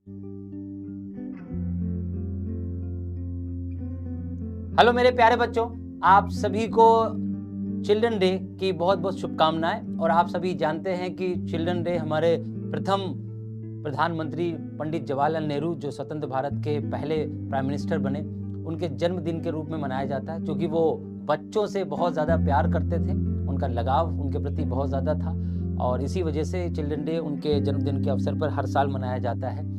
Hello मेरे प्यारे बच्चों, आप सभी को चिल्ड्रन डे की बहुत-बहुत शुभकामनाएं। और आप सभी जानते हैं कि चिल्ड्रन डे हमारे प्रथम प्रधानमंत्री पंडित जवाहरलाल नेहरू, जो स्वतंत्र भारत के पहले प्राइम मिनिस्टर बने, उनके जन्मदिन के रूप में मनाया जाता है, क्योंकि वो बच्चों से बहुत ज़्यादा प्यार करते थे, उनका लगाव उनके प्रति बहुत ज़्यादा था और इसी वजह से चिल्ड्रन डे उनके जन्मदिन के अवसर पर हर साल मनाया जाता है।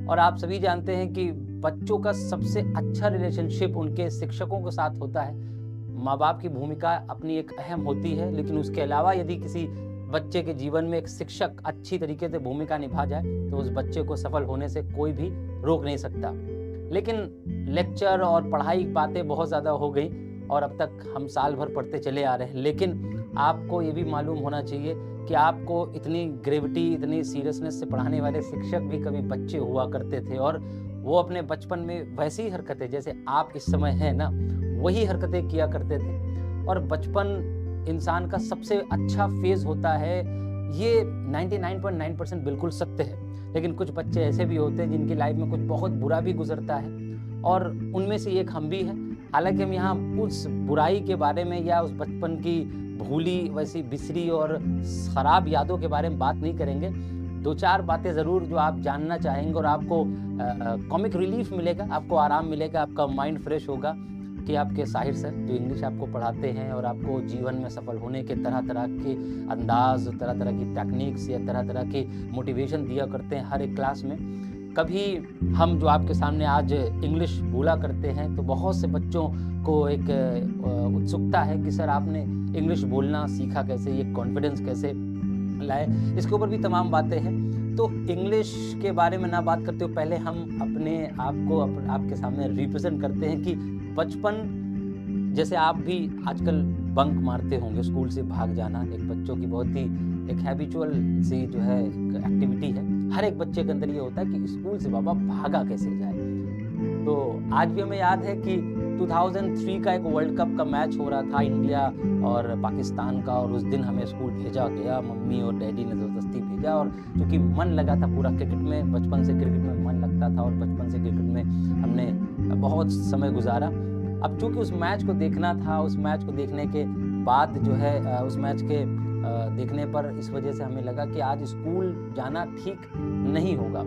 और आप सभी जानते हैं कि बच्चों का सबसे अच्छा रिलेशनशिप उनके शिक्षकों के साथ होता है। माँ-बाप की भूमिका अपनी एक अहम होती है, लेकिन उसके अलावा यदि किसी बच्चे के जीवन में एक शिक्षक अच्छी तरीके से भूमिका निभा जाए, तो उस बच्चे को सफल होने से कोई भी रोक नहीं सकता। लेकिन लेक्चर और पढ़ाई बातें बहुत ज़्यादा हो गई और अब तक हम साल भर पढ़ते चले आ रहे हैं। लेकिन आपको ये भी मालूम होना चाहिए कि आपको इतनी ग्रेविटी, इतनी सीरियसनेस से पढ़ाने वाले शिक्षक भी कभी बच्चे हुआ करते थे और वो अपने बचपन में वैसी ही हरकतें, जैसे आप इस समय हैं ना, वही हरकतें किया करते थे। और बचपन इंसान का सबसे अच्छा फेज़ होता है, ये 99.9% बिल्कुल सत्य है। लेकिन कुछ बच्चे ऐसे भी होते हैं जिनकी लाइफ में कुछ बहुत बुरा भी गुजरता है और उनमें से एक हम भी हैं। हालाँकि हम यहाँ उस बुराई के बारे में या उस बचपन की भूली वैसी बिसरी और खराब यादों के बारे में बात नहीं करेंगे। 2-4 बातें ज़रूर जो आप जानना चाहेंगे और आपको कॉमिक रिलीफ मिलेगा, आपको आराम मिलेगा, आपका माइंड फ्रेश होगा कि आपके साहिर सर जो इंग्लिश आपको पढ़ाते हैं और आपको जीवन में सफल होने के तरह-तरह के अंदाज़, तरह-तरह की टेक्निक्स या तरह-तरह की मोटिवेशन दिया करते हैं हर एक क्लास में। कभी हम जो आपके सामने आज इंग्लिश बोला करते हैं, तो बहुत से बच्चों को एक उत्सुकता है कि सर आपने इंग्लिश बोलना सीखा कैसे, ये कॉन्फिडेंस कैसे लाए? इसके ऊपर भी तमाम बातें हैं। तो इंग्लिश के बारे में ना बात करते हुए पहले हम अपने आप को आपके सामने रिप्रेज़ेंट करते हैं कि बचपन, जैसे आप भी आजकल बंक मारते होंगे, स्कूल से भाग जाना एक बच्चों की बहुत ही एक हैबिचुअल सी जो है एक एक्टिविटी है। हर एक बच्चे के अंदर ये होता है कि स्कूल से बाबा भागा कैसे जाए। तो आज भी हमें याद है कि 2003 का एक वर्ल्ड कप का मैच हो रहा था, इंडिया और पाकिस्तान का, और उस दिन हमें स्कूल भेजा गया। मम्मी और डैडी ने ज़बरदस्ती भेजा और चूँकि मन लगा था पूरा क्रिकेट में, बचपन से क्रिकेट में मन लगता था और बचपन से क्रिकेट में हमने बहुत समय गुज़ारा। अब चूँकि उस मैच को देखना था, उस मैच को देखने के बाद जो है उस मैच के देखने पर इस वजह से हमें लगा कि आज स्कूल जाना ठीक नहीं होगा।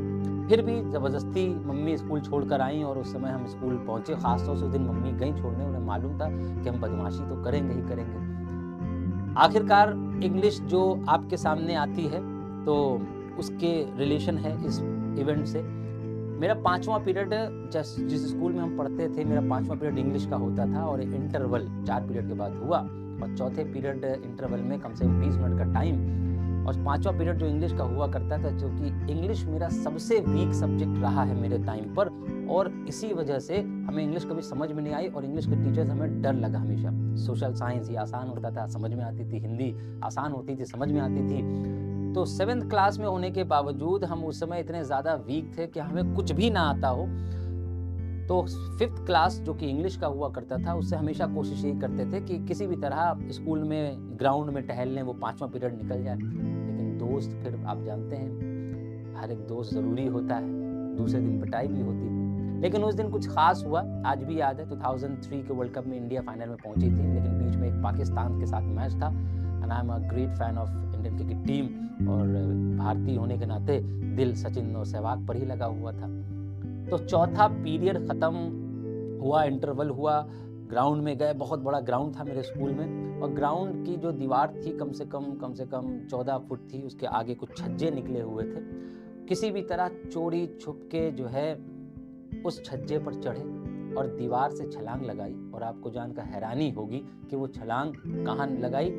फिर भी ज़बरदस्ती मम्मी स्कूल छोड़कर आईं और उस समय हम स्कूल पहुँचे। ख़ास तौर से उस दिन मम्मी गईं छोड़ने, उन्हें मालूम था कि हम बदमाशी तो करेंगे ही करेंगे। आखिरकार इंग्लिश जो आपके सामने आती है, तो उसके रिलेशन है इस इवेंट से। मेरा 5वां पीरियड जिस स्कूल में हम पढ़ते थे, मेरा 5वां पीरियड इंग्लिश का होता था और इंटरवल 4 पीरियड के बाद हुआ और चौथे पीरियड इंटरवल में कम से कम 20 मिनट का टाइम और 5वां पीरियड जो इंग्लिश का हुआ करता था, क्योंकि इंग्लिश मेरा सबसे वीक सब्जेक्ट रहा है मेरे टाइम पर और इसी वजह से हमें इंग्लिश कभी समझ में नहीं आई और इंग्लिश के टीचर्स हमें डर लगा हमेशा। सोशल साइंस ये आसान होता था, समझ में आती थी, हिंदी आसान होती थी, समझ में आती थी। तो 7th क्लास में होने के बावजूद हम उस समय इतने ज़्यादा वीक थे कि हमें कुछ भी ना आता हो। तो 5th क्लास जो कि इंग्लिश का हुआ करता था, उससे हमेशा कोशिश यही करते थे कि किसी भी तरह स्कूल में ग्राउंड में टहल लें, वो 5वां पीरियड निकल जाए। लेकिन दोस्त, फिर आप जानते हैं हर एक दोस्त ज़रूरी होता है, दूसरे दिन पिटाई भी होती थी। लेकिन उस दिन कुछ ख़ास हुआ, आज भी याद है। 2003 के वर्ल्ड कप में इंडिया फाइनल में पहुंची थी, लेकिन बीच में एक पाकिस्तान के साथ मैच था and I am a great fan of Indian cricket team और भारतीय होने के नाते दिल सचिन और सहवाग पर ही लगा हुआ था। तो चौथा पीरियड ख़त्म हुआ, इंटरवल हुआ, ग्राउंड में गए। बहुत बड़ा ग्राउंड था मेरे स्कूल में और ग्राउंड की जो दीवार थी कम से कम 14 फुट थी, उसके आगे कुछ छज्जे निकले हुए थे। किसी भी तरह चोरी छुप के जो है उस छज्जे पर चढ़े और दीवार से छलांग लगाई और आपको जानकर हैरानी होगी कि वो छलांग कहाँ लगाई,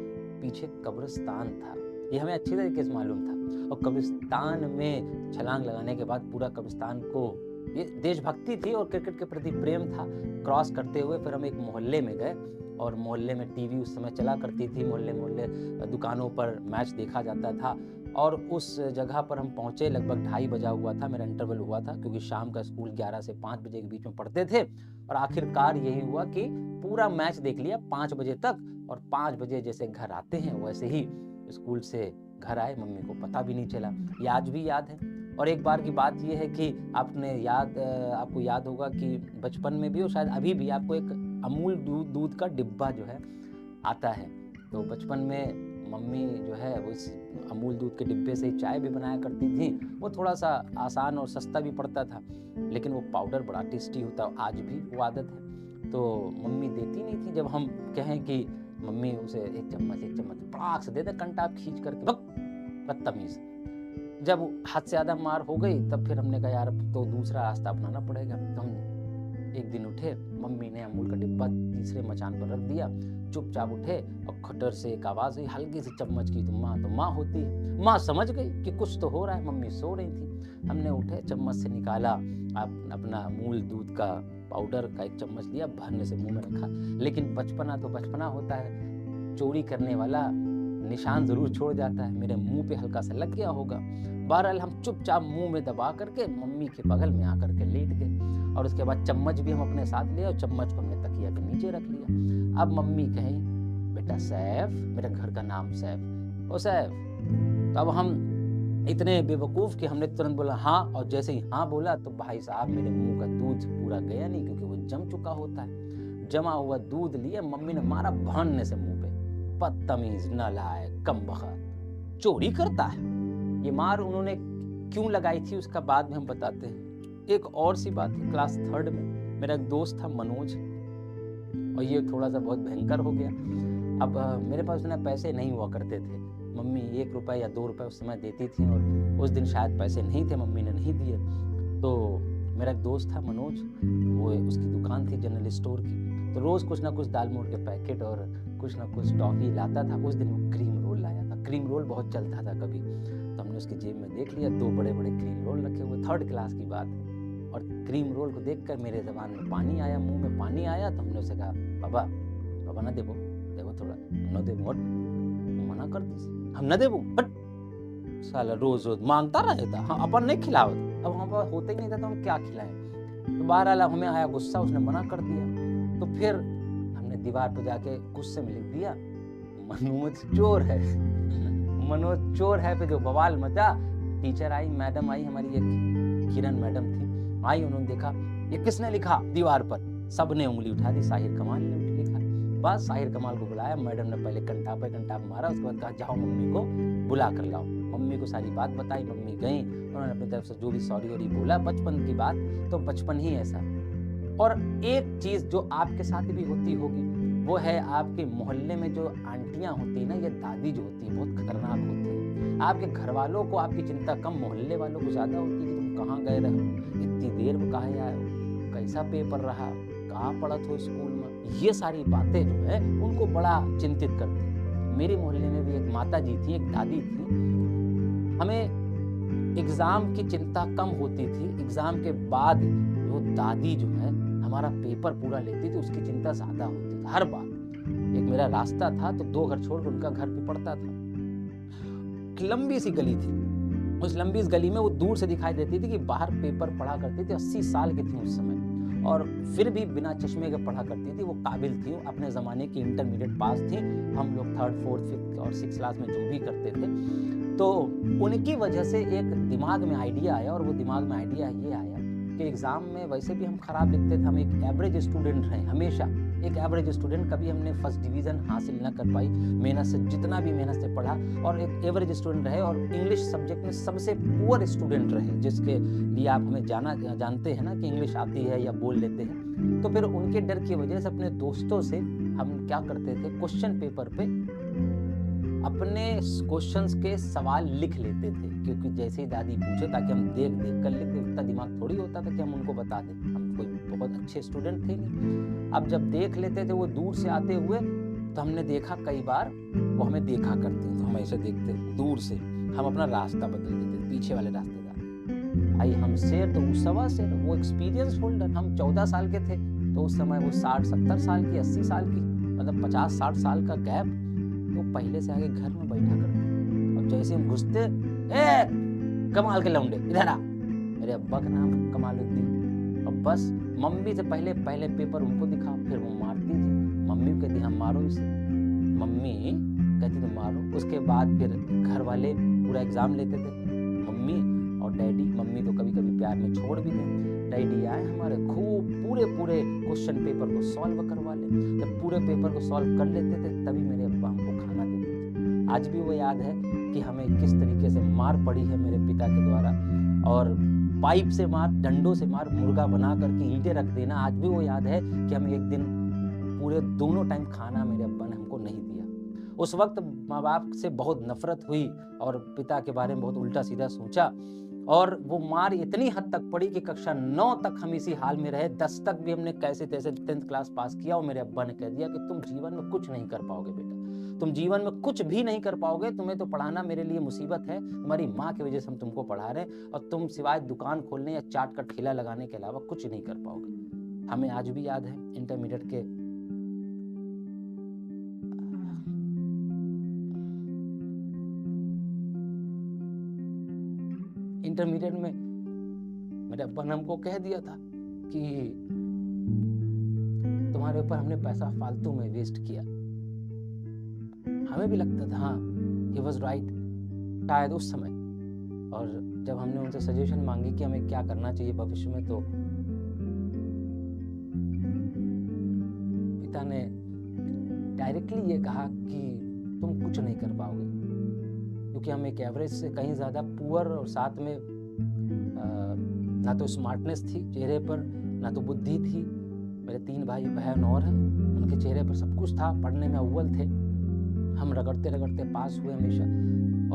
पीछे कब्रिस्तान था। ये हमें अच्छी तरीके से मालूम था और कब्रिस्तान में छलांग लगाने के बाद पूरा कब्रिस्तान को, ये देशभक्ति थी और क्रिकेट के प्रति प्रेम था। क्रॉस करते हुए फिर हम एक मोहल्ले में गए और मोहल्ले में टीवी उस समय चला करती थी, मोहल्ले दुकानों पर मैच देखा जाता था और उस जगह पर हम पहुँचे। लगभग 2:30 बजा हुआ था, मेरा इंटरवल हुआ था क्योंकि शाम का स्कूल 11 से 5 बजे के बीच में पढ़ते थे और आखिरकार यही हुआ कि पूरा मैच देख लिया 5 बजे तक और 5 बजे जैसे घर आते हैं वैसे ही स्कूल से घर आए, मम्मी को पता भी नहीं चला। ये आज भी याद है। और एक बार की बात ये है कि आपको याद होगा कि बचपन में भी और शायद अभी भी आपको एक अमूल दूध का डिब्बा जो है आता है। तो बचपन में मम्मी जो है वो इस अमूल दूध के डिब्बे से ही चाय भी बनाया करती थी। वो थोड़ा सा आसान और सस्ता भी पड़ता था, लेकिन वो पाउडर बड़ा टेस्टी होता है, आज भी वो आदत है। तो मम्मी देती नहीं थी, जब हम कहें कि मम्मी उसे एक चम्मच पड़ाक से दे दे, कंटाप खींच करके, बदतमीज। जब हद से ज़्यादा मार हो गई तब फिर हमने कहा यार अब तो दूसरा रास्ता अपनाना पड़ेगा। तो हम एक दिन उठे, मम्मी ने अमूल का डिब्बा तीसरे मचान पर रख दिया, चुपचाप उठे और खटर से एक आवाज़ हुई हल्की सी चम्मच की, तो माँ होती है। माँ समझ गई कि कुछ तो हो रहा है, मम्मी सो रही थी। हमने उठे, चम्मच से निकाला, अपना अमूल दूध का पाउडर का एक चम्मच लिया, भरने से मुंह में रखा। लेकिन बचपना तो बचपना होता है, चोरी करने वाला निशान जरूर छोड़ जाता है। मेरे मुंह पे हल्का सा लग गया होगा। बहरहाल हम चुपचाप मुंह में दबा करके मम्मी के बगल में आकर के लेट गए, और उसके बाद चम्मच भी हम अपने साथ ले और चम्मच को हमने तकिया के नीचे रख लिया। अब मम्मी कहीं बेटा सैफ, मेरे घर का नाम सैफ, ओ सैफ। तो अब हम इतने बेवकूफ़ कि हमने तुरंत बोला हाँ, और जैसे ही हाँ बोला तो भाई साहब मेरे मुंह का दूध पूरा गया नहीं, क्योंकि वो जम चुका होता है। जमा हुआ दूध लिए मम्मी ने मारा भनने से मुंह पे। बदतमीज, नालायक, कमबख्त, चोरी करता है। ये मार उन्होंने क्यों लगाई थी उसका बाद में हम बताते हैं। एक और सी बात है, क्लास 3 में मेरा एक दोस्त था मनोज, और ये थोड़ा सा बहुत भयंकर हो गया। अब मेरे पास उतने पैसे नहीं हुआ करते थे, मम्मी 1 रुपये या 2 रुपये उस समय देती थी, और उस दिन शायद पैसे नहीं थे, मम्मी ने नहीं दिए। तो मेरा एक दोस्त था मनोज, वो उसकी दुकान थी जनरल स्टोर की, तो रोज़ कुछ ना कुछ दाल मोठ के पैकेट और कुछ ना कुछ टॉफ़ी लाता था। उस दिन वो क्रीम रोल लाया था, क्रीम रोल बहुत चलता था कभी, तो हमने उसकी जेब में देख लिया 2 बड़े बड़े क्रीम रोल रखे हुए, 3rd क्लास की बात है। और क्रीम रोल को देखकर मेरे ज़बान में पानी आया, मुंह में पानी आया। तो हमने उसे कहा बाबा ना देबो थोड़ा, न देबो, हट, मना कर दी, हम न देबो, हट। साला रोज मांगता रहता, हाँ अपन नहीं खिलावत, अब हम होते ही नहीं था तो हम क्या खिलाएं। तो बहरहाल हमें आया गुस्सा, उसने मना कर दिया। तो फिर हमने दीवार पर जाके गुस्से में लिख दिया मनोज चोर है, मनोज चोर है। पे जो बवाल मचा, टीचर आई, मैडम आई, हमारी एक किरण मैडम थी, आई, उन्होंने देखा ये किसने लिखा दीवार पर, सबने उंगली उठा दी, साहिर कमाल ने लिखा। बस साहिर कमाल को बुलाया, मैडम ने पहले कंटाप मारा, उसके बाद कहा जाओ मम्मी को बुला कर लाओ। मम्मी को सारी बात बताई, मम्मी गई, उन्होंने अपनी तरफ से जो भी सॉरी बोला, बचपन की बात तो बचपन ही ऐसा। और एक चीज जो आपके साथ भी होती होगी, वो है आपके मोहल्ले में जो आंटियां होती है ना, ये दादी जो होती है, बहुत खतरनाक होती है। आपके घर वालों को आपकी चिंता कम, मोहल्ले वालों को ज्यादा होती है कि तुम कहाँ गए रहो, इतनी देर में कहाँ आए हो, कैसा पेपर रहा, कहाँ पढ़त हो स्कूल में। ये सारी बातें जो है उनको बड़ा चिंतित करती है। मेरे मोहल्ले में भी एक माता जी थी, एक दादी थी, हमें एग्जाम की चिंता कम होती थी, एग्जाम के बाद वो दादी जो है हमारा पेपर पूरा लेती थी, उसकी चिंता ज्यादा होती थी हर बार। एक मेरा रास्ता था तो 2 घर छोड़कर उनका घर भी पड़ता था, लंबी सी गली थी, उस लंबी इस गली में वो दूर से दिखाई देती थी कि बाहर पेपर पढ़ा करती थी, 80 साल की थी उस समय, और फिर भी बिना चश्मे के पढ़ा करती थी। वो काबिल थी, वो अपने ज़माने की इंटरमीडिएट पास थी, हम लोग 3rd 4th 5th और 6th क्लास में जो भी करते थे। तो उनकी वजह से एक दिमाग में आइडिया आया, और वो दिमाग में आइडिया ये आया कि एग्ज़ाम में वैसे भी हम खराब लिखते थे, हम एक एवरेज स्टूडेंट रहे हमेशा, एक एवरेज स्टूडेंट, कभी हमने फर्स्ट डिवीज़न हासिल न कर पाई, मेहनत से जितना भी मेहनत से पढ़ा, और एक एवरेज स्टूडेंट रहे, और इंग्लिश सब्जेक्ट में सबसे पुअर स्टूडेंट रहे, जिसके लिए आप हमें जानते हैं ना कि इंग्लिश आती है या बोल लेते हैं। तो फिर उनके डर की वजह से अपने दोस्तों से हम क्या करते थे, क्वेश्चन पेपर पे अपने क्वेश्चंस के सवाल लिख लेते थे, क्योंकि जैसे ही दादी पूछे ताकि हम देख कर लिख दे, उतना दिमाग थोड़ी होता था कि हम उनको बता दें, हम कोई बहुत अच्छे स्टूडेंट थे नहीं। अब जब देख लेते थे वो दूर से आते हुए, तो हमने देखा कई बार वो हमें देखा करती, तो हम ऐसे देखते दूर से, हम अपना रास्ता बदल देते, पीछे वाले रास्ते का। आई हम शेर तो वो 1.25 शेर, वो एक्सपीरियंस होल्डर, हम 14 साल के थे, तो उस समय वो 60-70 साल की, 80 साल की, मतलब 50-60 साल का गैप, तो पहले से आगे घर में बैठा करते। और जैसे हम घुसते, ए कमाल के लौंडे इधर आ, मेरे अब्बा का नाम कमालुद्दीन, और बस मम्मी से पहले पेपर उनको दिखा, फिर वो मारती थी, मम्मी कहती हम मारो इसे, मम्मी कहती तुम मारो। उसके बाद फिर घर वाले पूरा एग्जाम लेते थे मम्मी, और डैडी, मम्मी तो कभी कभी प्यार में छोड़ भी दें, डैडी आए हमारे, खूब पूरे क्वेश्चन पेपर को सॉल्व करवा ले। जब पूरे पेपर को सॉल्व कर लेते थे तभी मेरे अब्बा हमको खाना देते थे। आज भी वो याद है कि हमें किस तरीके से मार पड़ी है मेरे पिता के द्वारा, और पाइप से मार, डंडों से मार, मुर्गा बना करके ईंटें रख देना। आज भी वो याद है कि हमें एक दिन पूरे दोनों टाइम खाना मेरे अब्बा ने हमको नहीं दिया। उस वक्त माँ बाप से बहुत नफरत हुई और पिता के बारे में बहुत उल्टा सीधा सोचा, और वो मार इतनी हद तक पड़ी कि कक्षा 9 तक हम इसी हाल में रहे। 10 तक भी हमने कैसे तैसे 10th क्लास पास किया, और मेरे अब्बा ने कह दिया कि तुम जीवन में कुछ नहीं कर पाओगे बेटा, तुम जीवन में कुछ भी नहीं कर पाओगे, तुम्हें तो पढ़ाना मेरे लिए मुसीबत है, तुम्हारी माँ की वजह से हम तुमको पढ़ा रहे हैं, और तुम सिवाय दुकान खोलने या चाट का ठेला लगाने के अलावा कुछ नहीं कर पाओगे। हमें आज भी याद है इंटरमीडिएट के में मेरे अब्बा ने हमको कह दिया था कि तुम्हारे ऊपर हमने पैसा फालतू में वेस्ट किया। हमें भी लगता था हाँ, he was right, शायद उस समय। और जब हमने उनसे सजेशन मांगी कि हमें क्या करना चाहिए भविष्य में, तो पिता ने डायरेक्टली ये कहा कि तुम कुछ नहीं कर पाओगे, क्योंकि हम एक एवरेज से कहीं ज़्यादा पुअर, और साथ में ना तो स्मार्टनेस थी चेहरे पर, ना तो बुद्धि थी। मेरे 3 भाई बहन और हैं, उनके चेहरे पर सब कुछ था, पढ़ने में अव्वल थे। हम रगड़ते रगड़ते पास हुए हमेशा,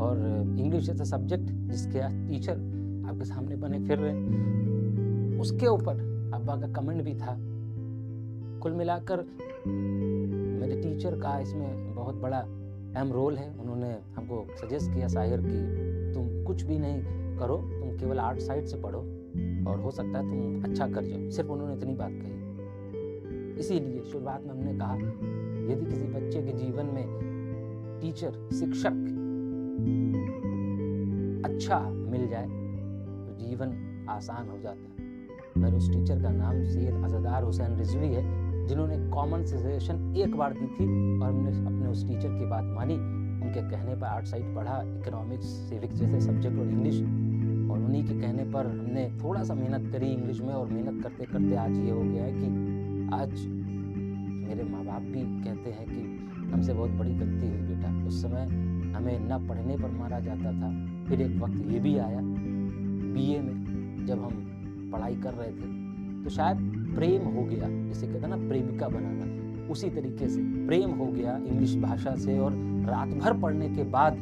और इंग्लिश जैसा सब्जेक्ट जिसके टीचर आपके सामने बने फिर रहे, उसके ऊपर अब्बा का कमेंट भी था। कुल मिलाकर मेरे टीचर का इसमें बहुत बड़ा अहम रोल है। उन्होंने हमको सजेस्ट किया साहिर कि तुम कुछ भी नहीं करो, तुम केवल आर्ट साइड से पढ़ो और हो सकता है तुम अच्छा कर जाओ। सिर्फ उन्होंने इतनी बात कही। इसीलिए शुरुआत में हमने कहा यदि किसी बच्चे के जीवन में टीचर, शिक्षक अच्छा मिल जाए तो जीवन आसान हो जाता है। मेरे उस टीचर का नाम सैयद अज़दार हुसैन रिजवी है, जिन्होंने कॉमन सजेशन एक बार दी थी और हमने अपने उस टीचर की बात मानी। उनके कहने पर आर्ट साइड पढ़ा, इकोनॉमिक्स, सिविक्स जैसे सब्जेक्ट और इंग्लिश, और उन्हीं के कहने पर हमने थोड़ा सा मेहनत करी इंग्लिश में, और मेहनत करते करते आज ये हो गया है कि आज मेरे माँ बाप भी कहते हैं कि हमसे बहुत बड़ी गलती हुई बेटा। उस समय हमें न पढ़ने पर मारा जाता था। फिर एक वक्त ये भी आया बीए में, जब हम पढ़ाई कर रहे थे तो शायद प्रेम हो गया, जिसे कहते हैं ना प्रेमिका बनाना, उसी तरीके से प्रेम हो गया इंग्लिश भाषा से। और रात भर पढ़ने के बाद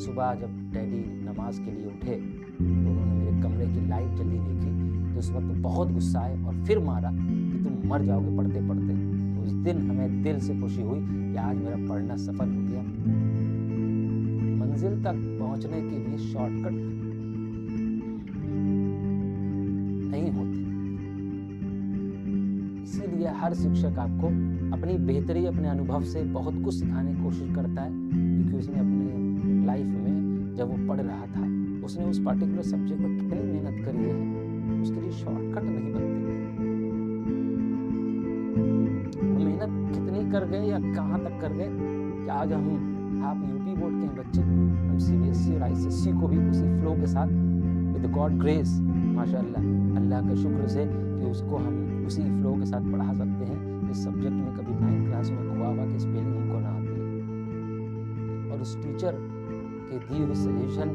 सुबह जब डैडी नमाज के लिए उठे तो उन्होंने मेरे कमरे की लाइट जली देखी, तो उस वक्त बहुत गुस्सा आए और फिर मारा कि तुम मर जाओगे पढ़ते पढ़ते। तो उस दिन हमें दिल से खुशी हुई कि आज मेरा पढ़ना सफल हो गया। मंजिल तक पहुंचने के लिए शॉर्टकट नहीं होते, इसीलिए हर शिक्षक आपको अपनी बेहतरी, अपने अनुभव से बहुत कुछ सिखाने की कोशिश करता है, क्योंकि उसने अपने लाइफ में जब वो पढ़ रहा था उसने उस पर्टिकुलर सब्जेक्ट में कितनी मेहनत करी है, उसके लिए शॉर्टकट नहीं बनते। वो मेहनत कितनी कर गए या कहाँ तक कर गए कि आज आप यूपी बोर्ड के बच्चे, हम सीबीएसई और आईसीएसई को भी उसी फ्लो के साथ विद गॉड ग्रेस, माशाअल्लाह, अल्लाह के शुक्र से कि उसको हम उसी फ्लो के साथ पढ़ा सकते हैं जिस सब्जेक्ट में कभी 9th क्लास में हुआ कि स्पेलिंग हमको ना आती है। और उस टीचर के दिए हुए सजेशन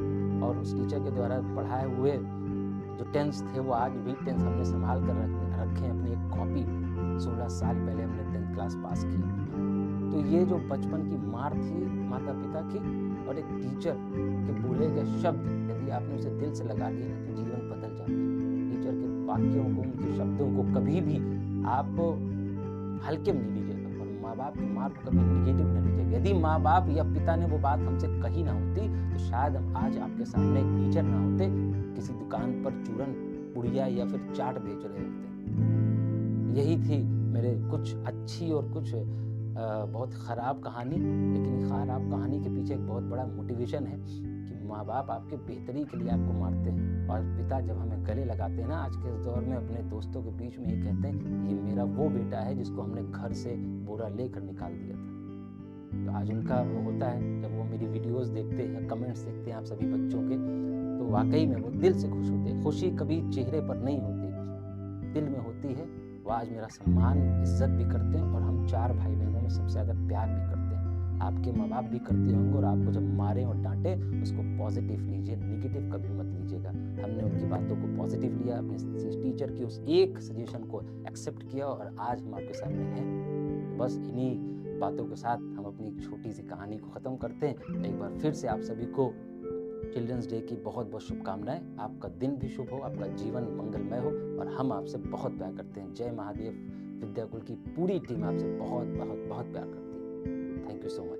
और उस टीचर के द्वारा पढ़ाए हुए जो टेंस थे वो आज भी टेंस हमने संभाल कर रखे हैं अपनी एक कॉपी। 16 साल पहले हमने 10th क्लास पास किया। तो ये जो बचपन की मार थी माता पिता की और एक टीचर के बोले गए शब्द, यदि आपने उसे दिल से लगा लिया तो जीवन बदल जाता है। टीचर के वाक्यों को, उनके शब्दों को कभी भी आप हल्के में नहीं लीजिएगा, और माँ बाप की मार को कभी निगेटिव न लीजिएगा। यदि माँ बाप या पिता ने वो बात हमसे कही ना होती तो शायद हम आज आपके सामने एक टीचर ना होते, किसी दुकान पर चूरन, पुड़िया या फिर चाट बेच रहे होते। यही थी मेरे कुछ अच्छी और कुछ बहुत ख़राब कहानी, लेकिन ख़राब कहानी के पीछे एक बहुत बड़ा मोटिवेशन है कि माँ बाप आपके बेहतरी के लिए आपको मारते हैं, और पिता जब हमें गले लगाते हैं ना आज के इस दौर में अपने दोस्तों के बीच में, ये कहते हैं ये मेरा वो बेटा है जिसको हमने घर से बोरा लेकर निकाल दिया था। तो आज उनका वो होता है, जब वो मेरी वीडियोस देखते हैं, कमेंट्स देखते हैं आप सभी बच्चों के, तो वाक़ई में वो दिल से खुश होते हैं। खुशी कभी चेहरे पर नहीं होती, दिल में होती है। वो आज मेरा सम्मान, इज़्ज़त भी करते हैं और हम 4 भाई-बहनों में सबसे ज़्यादा प्यार भी करते हैं। आपके माँ-बाप भी करते होंगे और आपको जब मारें और डाँटें, उसको पॉज़िटिव लीजिए, नेगेटिव कभी मत लीजिएगा। हमने उनकी बातों को पॉज़िटिव लिया, अपने टीचर की उस एक सजेशन को एक्सेप्ट किया और आज हम आपके सामने हैं। बस इन्हीं बातों के साथ हम अपनी छोटी-सी कहानी को ख़त्म करते हैं। एक बार फिर से आप सभी को चिल्ड्रंस डे की बहुत-बहुत शुभकामनाएँ। आपका दिन भी शुभ हो, आपका जीवन मंगलमय हो और हम आपसे बहुत प्यार करते हैं। जय महादेव विद्याकुल की पूरी टीम आपसे बहुत-बहुत बहुत प्यार करती है। Thank you so much.